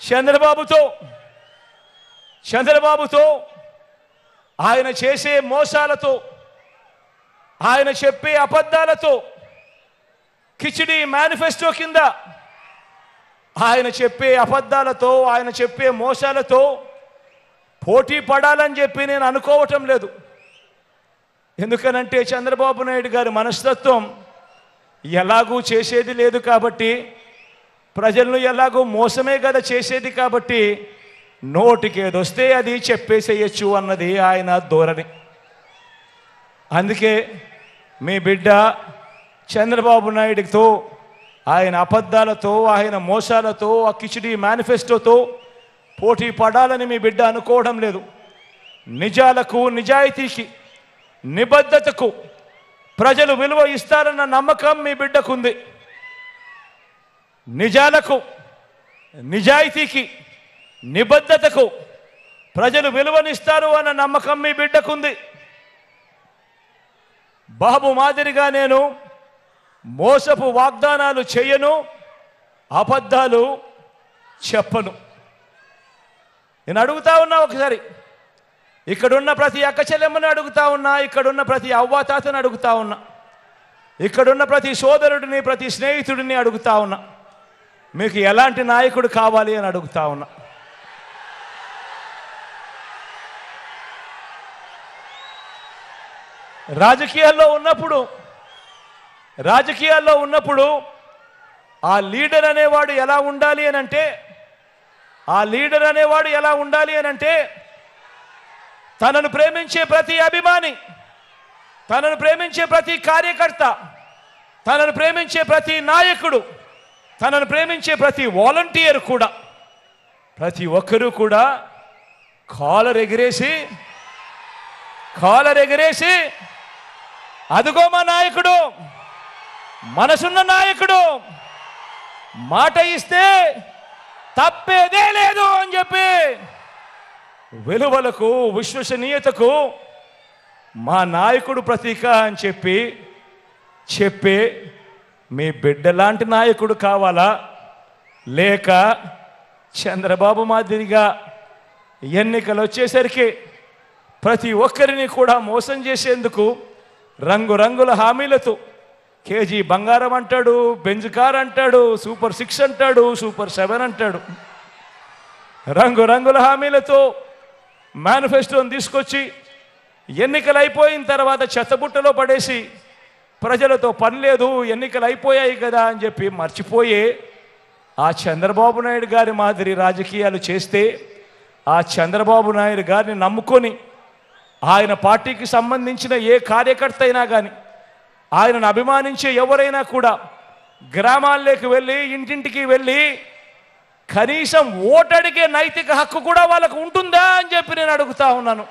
చంద్రబాబుతో ఆయన చేసే మోసాలతో, ఆయన చెప్పే అబద్ధాలతో, కిచిడి మేనిఫెస్టో కింద ఆయన చెప్పే అబద్ధాలతో, ఆయన చెప్పే మోసాలతో పోటీ పడాలని చెప్పి నేను అనుకోవటం లేదు. ఎందుకనంటే చంద్రబాబు నాయుడు గారి మనస్తత్వం ఎలాగూ చేసేది లేదు కాబట్టి, ప్రజలను ఎలాగూ మోసమే కదా చేసేది కాబట్టి, నోటికి ఏదొస్తే అది చెప్పేసేయచ్చు అన్నది ఆయన ధోరణి. అందుకే మీ బిడ్డ చంద్రబాబు నాయుడితో, ఆయన అబద్ధాలతో, ఆయన మోసాలతో, ఆ కిచిడి మేనిఫెస్టోతో పోటీ పడాలని మీ బిడ్డ అనుకోవడం లేదు. నిజాలకు, నిజాయితీకి, నిబద్ధతకు ప్రజలు విలువ ఇస్తారన్న నమ్మకం మీ బిడ్డకుంది. నిజాలకు, నిజాయితీకి, నిబద్ధతకు ప్రజలు విలువనిస్తారు అన్న నమ్మకం మీ బిడ్డకుంది. బాబు మాదిరిగా నేను మోసపు వాగ్దానాలు చేయను, అబద్ధాలు చెప్పను. నేను అడుగుతా ఉన్నా, ఒకసారి ఇక్కడున్న ప్రతి అక్క చెల్లెమ్మని అడుగుతా ఉన్నా, ఇక్కడున్న ప్రతి అవ్వాతాతని అడుగుతా ఉన్నా, ఇక్కడున్న ప్రతి సోదరుడిని, ప్రతి స్నేహితుడిని అడుగుతా ఉన్నా, మీకు ఎలాంటి నాయకుడు కావాలి అని అడుగుతా ఉన్నా. రాజకీయాల్లో ఉన్నప్పుడు ఆ లీడర్ అనేవాడు ఎలా ఉండాలి అని అంటే, తనను ప్రేమించే ప్రతి అభిమాని, తనను ప్రేమించే ప్రతి కార్యకర్త, తనను ప్రేమించే ప్రతి నాయకుడు, తనను ప్రేమించే ప్రతి వాలంటీర్ కూడా, ప్రతి ఒక్కరూ కూడా కాలర్ ఎగిరేసి అదుగో మా నాయకుడు, మనసున్న నాయకుడు, మాట ఇస్తే తప్పేదే లేదు అని చెప్పి, విలువలకు, విశ్వసనీయతకు మా నాయకుడు ప్రతీక అని చెప్పే మీ బిడ్డలాంటి నాయకుడు కావాలా, లేక చంద్రబాబు మాదిరిగా ఎన్నికలు వచ్చేసరికి ప్రతి ఒక్కరిని కూడా మోసం చేసేందుకు రంగురంగుల హామీలతో కేజీ బంగారం అంటాడు, బెంజ్ కార్ అంటాడు, సూపర్ 6 అంటాడు, సూపర్ 7 అంటాడు, రంగురంగుల హామీలతో మేనిఫెస్టోని తీసుకొచ్చి ఎన్నికలు అయిపోయిన తర్వాత చెత్తబుట్టలో పడేసి ప్రజలతో పని లేదు, ఎన్నికలు అయిపోయాయి కదా అని చెప్పి మర్చిపోయే ఆ చంద్రబాబు నాయుడు గారి మాదిరి రాజకీయాలు చేస్తే, ఆ చంద్రబాబు నాయుడు గారిని నమ్ముకొని ఆయన పార్టీకి సంబంధించిన ఏ కార్యకర్త అయినా కానీ, ఆయనను అభిమానించే ఎవరైనా కూడా గ్రామాల్లోకి వెళ్ళి, ఇంటింటికి వెళ్ళి కనీసం ఓటడిగే నైతిక హక్కు కూడా వాళ్ళకు ఉంటుందా అని చెప్పి నేను అడుగుతా ఉన్నాను.